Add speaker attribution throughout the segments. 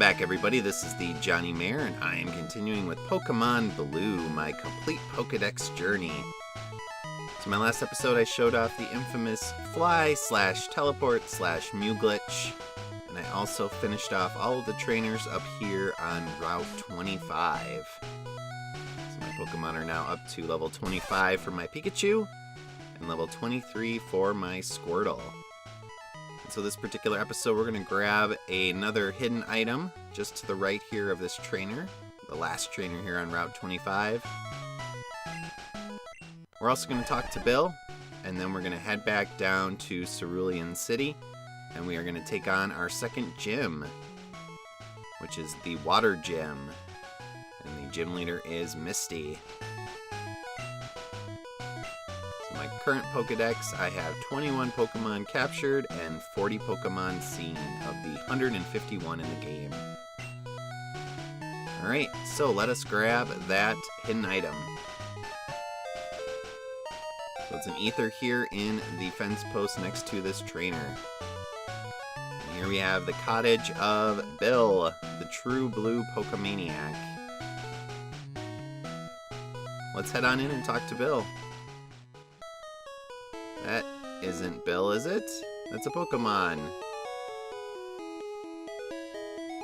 Speaker 1: back, everybody. This is the thejonnymar, and I am continuing with Pokemon Blue, my complete Pokedex journey. So my last episode, I showed off the infamous Fly/Teleport/Mew glitch, and I also finished off all of the trainers up here on Route 25. So my Pokemon are now up to level 25 for my Pikachu, and level 23 for my Squirtle. So this particular episode, we're going to grab another hidden item just to the right here of this trainer, the last trainer here on Route 25. We're also going to talk to Bill, and then we're going to head back down to Cerulean City, and we are going to take on our second gym, which is the Water Gym, and the gym leader is Misty. My current Pokedex, I have 21 Pokemon captured and 40 Pokemon seen of the 151 in the game. Alright, so let us grab that hidden item. So it's an ether here in the fence post next to this trainer. And here we have the cottage of Bill, the true blue Pokemaniac. Let's head on in and talk to Bill. That isn't Bill, is it? That's a Pokemon.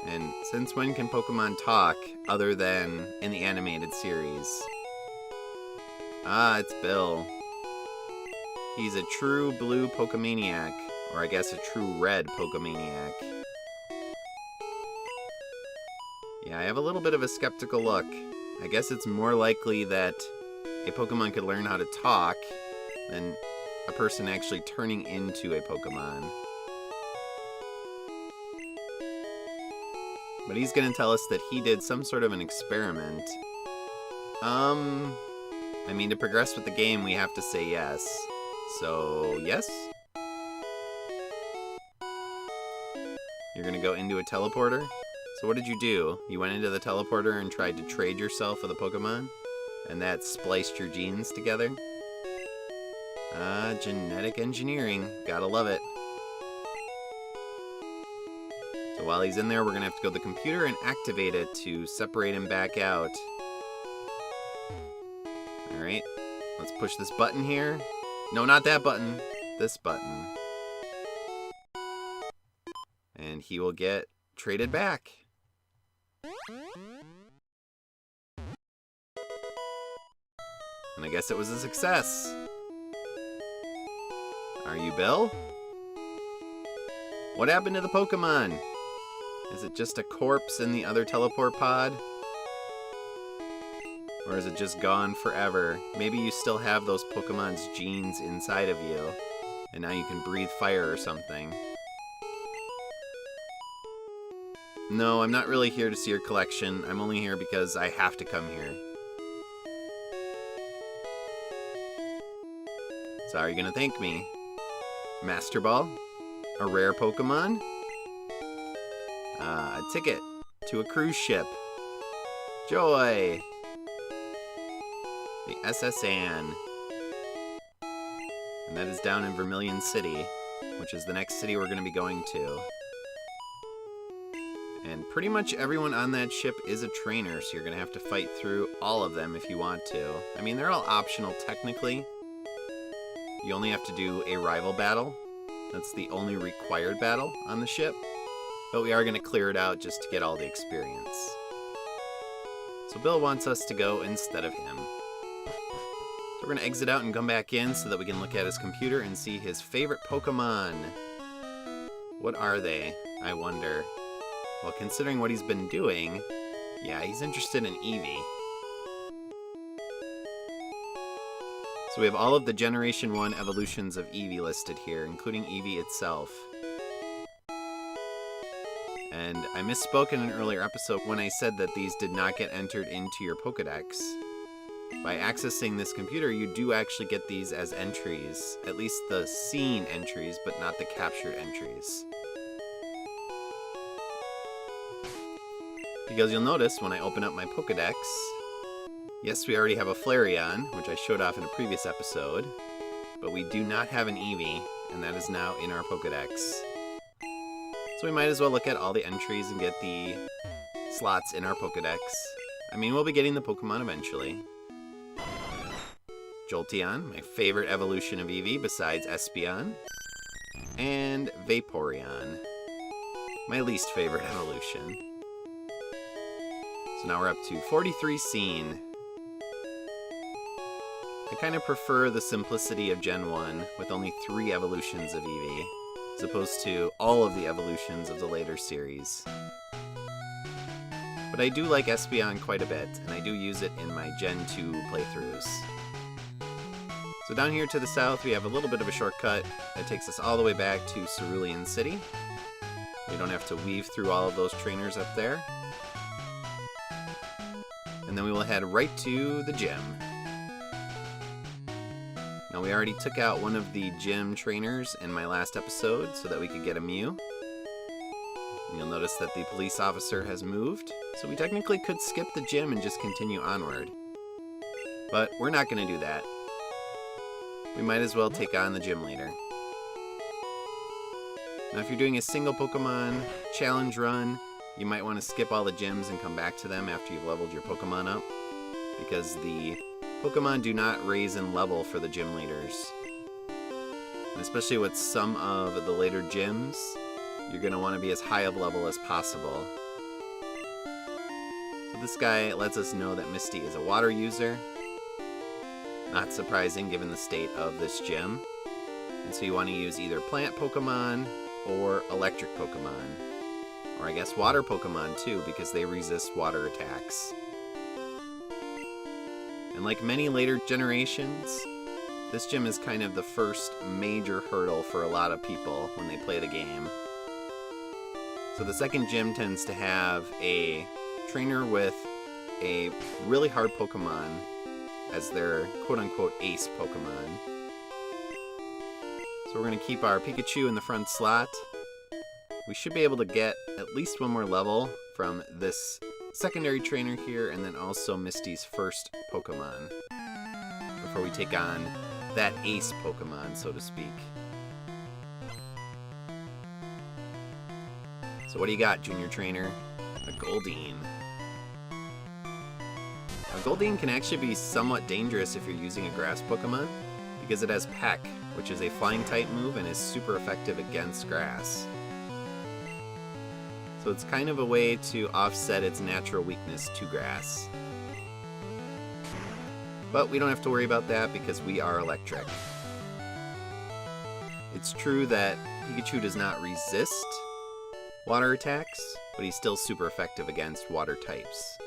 Speaker 1: And since when can Pokemon talk other than in the animated series? Ah, it's Bill. He's a true blue Pokemaniac, or I guess a true red Pokemaniac. Yeah, I have a little bit of a skeptical look. I guess it's more likely that a Pokemon could learn how to talk than a person actually turning into a Pokemon. But he's going to tell us that he did some sort of an experiment. I mean, to progress with the game, we have to say yes. So, yes? You're going to go into a teleporter? So what did you do? You went into the teleporter and tried to trade yourself with a Pokemon? And that spliced your genes together? Genetic engineering. Gotta love it. So while he's in there, we're gonna have to go to the computer and activate it to separate him back out. Alright, let's push this button here. No, not that button. This button. And he will get traded back. And I guess it was a success. Are you Bill? What happened to the Pokemon? Is it just a corpse in the other teleport pod? Or is it just gone forever? Maybe you still have those Pokemon's genes inside of you, and now you can breathe fire or something. No, I'm not really here to see your collection. I'm only here because I have to come here. So how are you gonna thank me? Master Ball? A rare Pokemon? A ticket to a cruise ship. Joy! The SS Anne. And that is down in Vermilion City, which is the next city we're going to be going to. And pretty much everyone on that ship is a trainer, so you're going to have to fight through all of them if you want to. I mean, they're all optional technically. You only have to do a rival battle. That's the only required battle on the ship. But we are going to clear it out just to get all the experience. So Bill wants us to go instead of him. So we're going to exit out and come back in so that we can look at his computer and see his favorite Pokemon. What are they, I wonder? Well, considering what he's been doing, yeah, he's interested in Eevee. So we have all of the Generation 1 evolutions of Eevee listed here, including Eevee itself. And I misspoke in an earlier episode when I said that these did not get entered into your Pokedex. By accessing this computer, you do actually get these as entries. At least the seen entries, but not the captured entries. Because you'll notice when I open up my Pokedex, yes, we already have a Flareon, which I showed off in a previous episode, but we do not have an Eevee, and that is now in our Pokedex. So we might as well look at all the entries and get the slots in our Pokedex. I mean, we'll be getting the Pokemon eventually. Jolteon, my favorite evolution of Eevee besides Espeon. And Vaporeon, my least favorite evolution. So now we're up to 43 seen. I kind of prefer the simplicity of Gen 1 with only 3 evolutions of Eevee, as opposed to all of the evolutions of the later series. But I do like Espeon quite a bit, and I do use it in my Gen 2 playthroughs. So down here to the south, we have a little bit of a shortcut that takes us all the way back to Cerulean City. We don't have to weave through all of those trainers up there. And then we will head right to the gym. Now we already took out one of the gym trainers in my last episode so that we could get a Mew. And you'll notice that the police officer has moved, so we technically could skip the gym and just continue onward. But we're not going to do that. We might as well take on the gym leader. Now if you're doing a single Pokemon challenge run, you might want to skip all the gyms and come back to them after you've leveled your Pokemon up, because the Pokemon do not raise in level for the gym leaders. And especially with some of the later gyms, you're going to want to be as high of level as possible. So this guy lets us know that Misty is a water user. Not surprising given the state of this gym. And so you want to use either plant Pokemon or electric Pokemon. Or I guess water Pokemon too, because they resist water attacks. And like many later generations, this gym is kind of the first major hurdle for a lot of people when they play the game. So the second gym tends to have a trainer with a really hard Pokemon as their quote-unquote ace Pokemon. So we're going to keep our Pikachu in the front slot. We should be able to get at least one more level from this secondary trainer here, and then also Misty's first Pokemon, before we take on that ace Pokemon, so to speak. So what do you got, Junior Trainer? A Goldeen. A Goldeen can actually be somewhat dangerous if you're using a grass Pokemon, because it has Peck, which is a flying type move and is super effective against grass. So it's kind of a way to offset its natural weakness to grass. But we don't have to worry about that because we are electric. It's true that Pikachu does not resist water attacks, but he's still super effective against water types.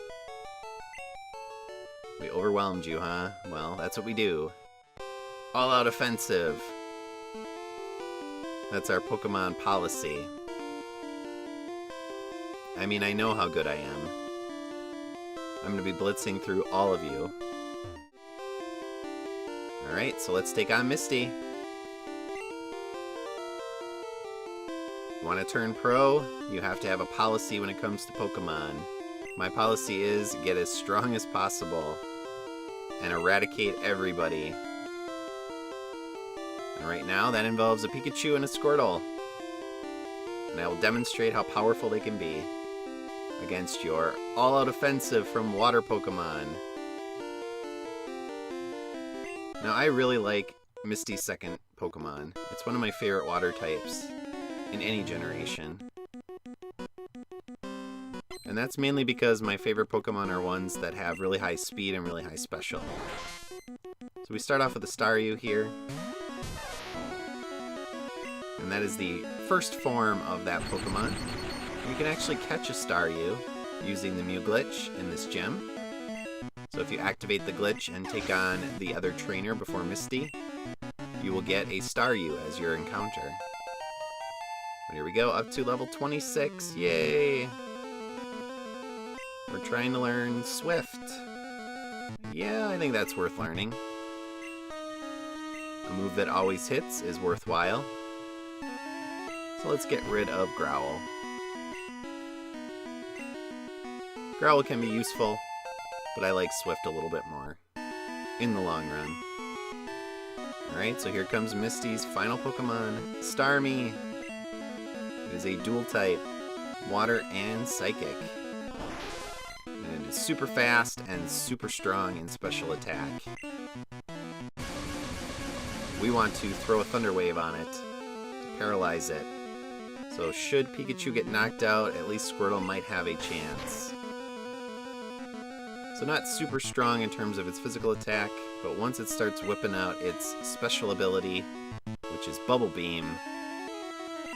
Speaker 1: We overwhelmed you, huh? Well, that's what we do. All out offensive. That's our Pokemon policy. I mean, I know how good I am. I'm going to be blitzing through all of you. Alright, so let's take on Misty. You want to turn pro? You have to have a policy when it comes to Pokemon. My policy is get as strong as possible and eradicate everybody. And right now, that involves a Pikachu and a Squirtle. And I will demonstrate how powerful they can be against your all-out offensive from water Pokemon. Now, I really like Misty's second Pokemon. It's one of my favorite water types in any generation. And that's mainly because my favorite Pokemon are ones that have really high speed and really high special. So we start off with a Staryu here. And that is the first form of that Pokemon. You can actually catch a Staryu using the Mew glitch in this gym. So if you activate the glitch and take on the other trainer before Misty, you will get a Staryu as your encounter. But here we go, up to level 26. Yay! We're trying to learn Swift. Yeah, I think that's worth learning. A move that always hits is worthwhile. So let's get rid of Growl. Growl can be useful, but I like Swift a little bit more in the long run. Alright, so here comes Misty's final Pokemon, Starmie. It is a dual type, water and psychic. And it is super fast and super strong in special attack. We want to throw a Thunder Wave on it to paralyze it. So should Pikachu get knocked out, at least Squirtle might have a chance. So not super strong in terms of its physical attack, but once it starts whipping out its special ability, which is Bubble Beam...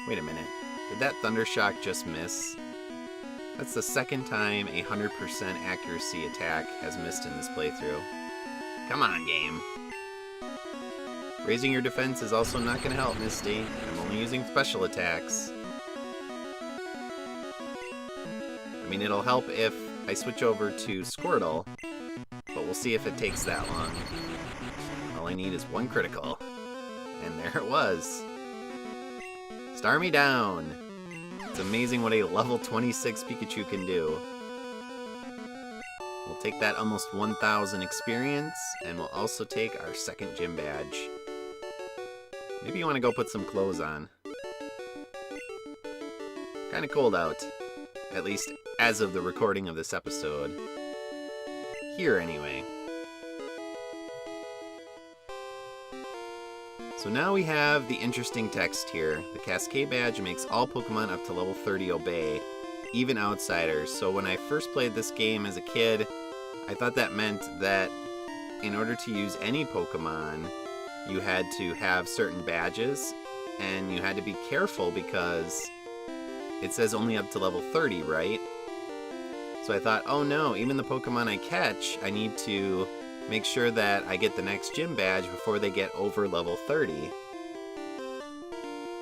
Speaker 1: Wait a minute, did that Thunder Shock just miss? That's the second time a 100% accuracy attack has missed in this playthrough. Come on, game. Raising your defense is also not going to help, Misty. I'm only using special attacks. I mean, it'll help if I switch over to Squirtle, but we'll see if it takes that long. All I need is one critical. And there it was. Star me down! It's amazing what a level 26 Pikachu can do. We'll take that almost 1,000 experience, and we'll also take our second gym badge. Maybe you want to go put some clothes on. Kinda cold out. At least as of the recording of this episode. Here, anyway. So now we have the interesting text here. The Cascade badge makes all Pokemon up to level 30 obey, even outsiders. So when I first played this game as a kid, I thought that meant that in order to use any Pokemon, you had to have certain badges, and you had to be careful because it says only up to level 30, right? So I thought, oh no, even the Pokemon I catch, I need to make sure that I get the next gym badge before they get over level 30.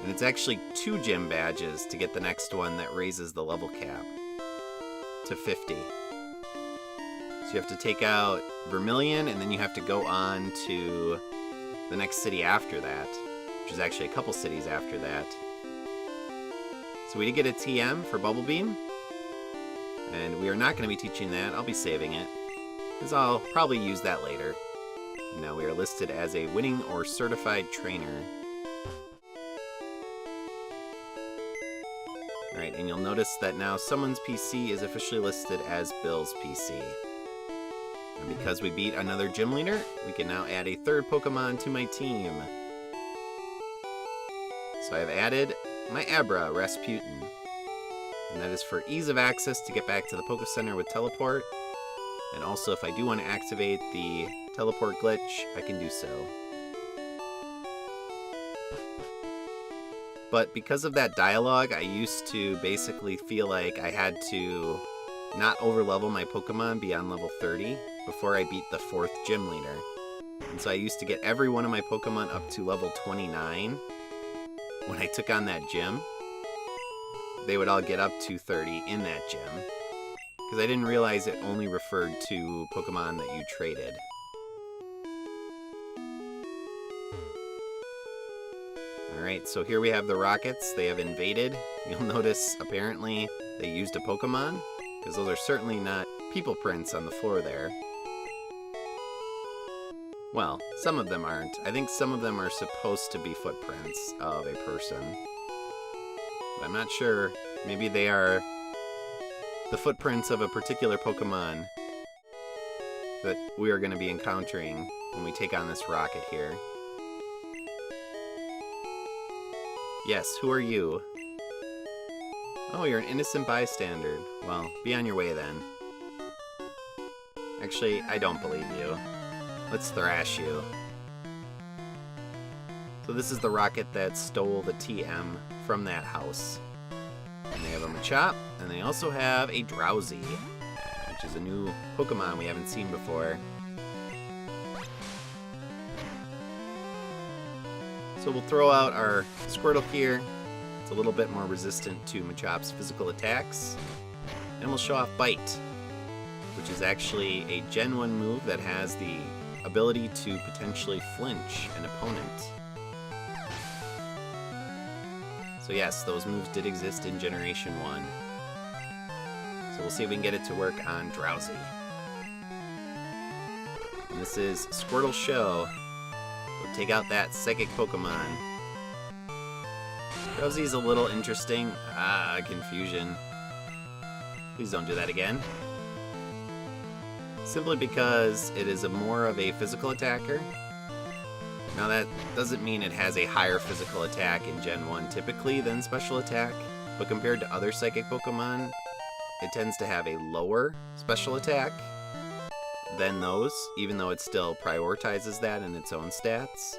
Speaker 1: And it's actually 2 gym badges to get the next one that raises the level cap to 50. So you have to take out Vermilion, and then you have to go on to the next city after that, which is actually a couple cities after that. So we did get a TM for Bubble Beam, and we are not going to be teaching that. I'll be saving it, because I'll probably use that later. Now we are listed as a winning or certified trainer. Alright, and you'll notice that now someone's PC is officially listed as Bill's PC. And because we beat another gym leader, we can now add a third Pokemon to my team. So I've added my Abra, Rasputin. And that is for ease of access to get back to the Poke Center with Teleport. And also, if I do want to activate the Teleport glitch, I can do so. But because of that dialogue, I used to basically feel like I had to not overlevel my Pokemon beyond level 30 before I beat the 4th gym leader. And so I used to get every one of my Pokemon up to level 29. When I took on that gym, they would all get up to 30 in that gym. Because I didn't realize it only referred to Pokemon that you traded. Alright, so here we have the Rockets. They have invaded. You'll notice, apparently, they used a Pokemon, because those are certainly not people prints on the floor there. Well, some of them aren't. I think some of them are supposed to be footprints of a person. But I'm not sure. Maybe they are the footprints of a particular Pokemon that we are going to be encountering when we take on this Rocket here. Yes, who are you? Oh, you're an innocent bystander. Well, be on your way then. Actually, I don't believe you. Let's thrash you. So this is the Rocket that stole the TM from that house. And they have a Machop, and they also have a Drowsy, which is a new Pokemon we haven't seen before. So we'll throw out our Squirtle here. It's a little bit more resistant to Machop's physical attacks. And we'll show off Bite, which is actually a Gen 1 move that has the ability to potentially flinch an opponent. So yes, those moves did exist in Generation 1. So we'll see if we can get it to work on Drowsy. And this is Squirtle Show. We'll take out that Psychic Pokemon. Rosie's a little interesting. Confusion. Please don't do that again. Simply because it is more of a physical attacker. Now that doesn't mean it has a higher physical attack in Gen 1 typically than special attack, but compared to other psychic Pokemon, it tends to have a lower special attack than those, even though it still prioritizes that in its own stats.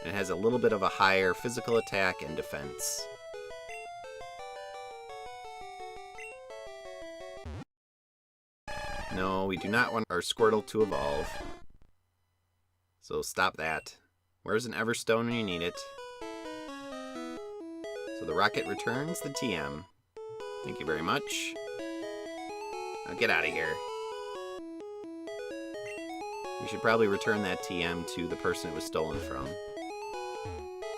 Speaker 1: And it has a little bit of a higher physical attack and defense. No, we do not want our Squirtle to evolve. So stop that. Where's an Everstone when you need it? So the rocket returns the TM. Thank you very much. Now get out of here. We should probably return that TM to the person it was stolen from.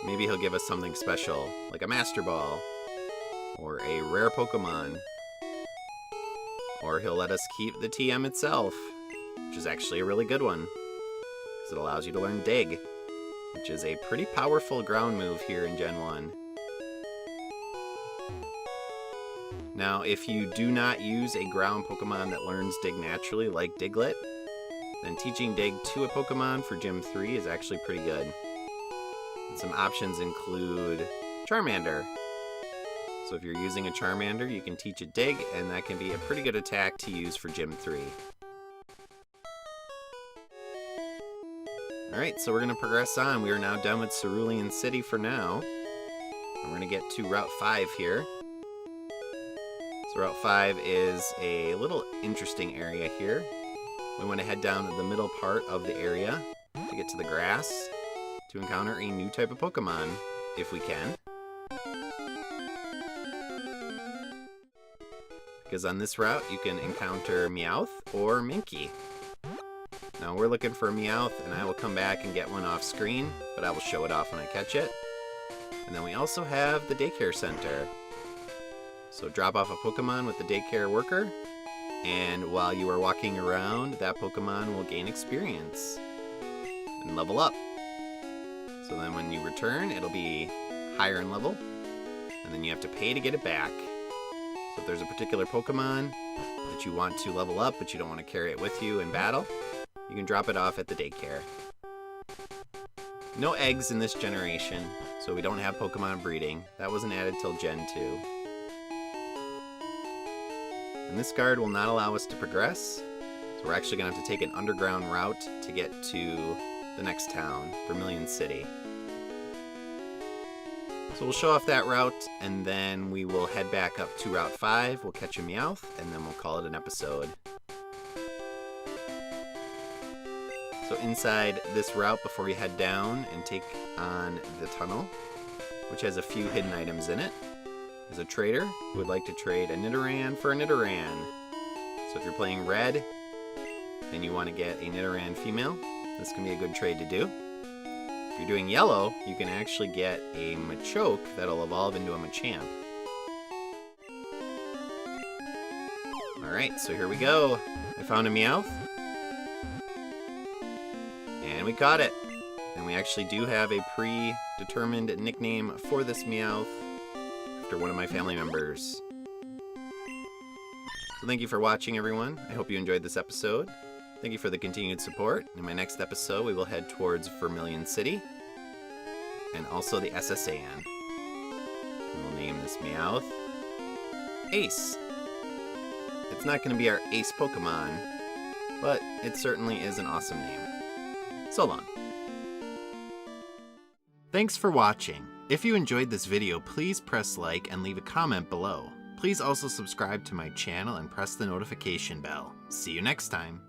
Speaker 1: Maybe he'll give us something special, like a Master Ball, or a rare Pokemon. Or he'll let us keep the TM itself, which is actually a really good one, because it allows you to learn Dig, which is a pretty powerful ground move here in Gen 1. Now, if you do not use a ground Pokemon that learns Dig naturally, like Diglett, then teaching Dig to a Pokemon for Gym 3 is actually pretty good. And some options include Charmander. So if you're using a Charmander, you can teach it Dig, and that can be a pretty good attack to use for Gym 3. Alright, so we're going to progress on. We are now done with Cerulean City for now. And we're going to get to Route 5 here. So Route 5 is a little interesting area here. We want to head down to the middle part of the area to get to the grass to encounter a new type of Pokemon, if we can. Because on this route, you can encounter Meowth or Minky. Now we're looking for a Meowth, and I will come back and get one off screen, but I will show it off when I catch it. And then we also have the daycare center. So drop off a Pokemon with the daycare worker, and while you are walking around, that Pokemon will gain experience and level up. So then when you return, it'll be higher in level, and then you have to pay to get it back. So if there's a particular Pokemon that you want to level up, but you don't want to carry it with you in battle, you can drop it off at the daycare. No eggs in this generation, so we don't have Pokemon breeding. That wasn't added till Gen 2. And this guard will not allow us to progress, so we're actually going to have to take an underground route to get to the next town, Vermilion City. So we'll show off that route, and then we will head back up to Route 5, we'll catch a Meowth, and then we'll call it an episode. So inside this route, before you head down and take on the tunnel, which has a few hidden items in it, is a trader who would like to trade a Nidoran for a Nidoran. So if you're playing red and you want to get a Nidoran female, this can be a good trade to do. If you're doing yellow, you can actually get a Machoke that'll evolve into a Machamp. Alright, so here we go. I found a Meowth. And we caught it. And we actually do have a predetermined nickname for this Meowth after one of my family members. So thank you for watching, everyone. I hope you enjoyed this episode. Thank you for the continued support. In my next episode, we will head towards Vermilion City and also the SSAN. And we'll name this Meowth Ace. It's not going to be our ace Pokemon, but it certainly is an awesome name. So long. Thanks for watching. If you enjoyed this video, please press like and leave a comment below. Please also subscribe to my channel and press the notification bell. See you next time.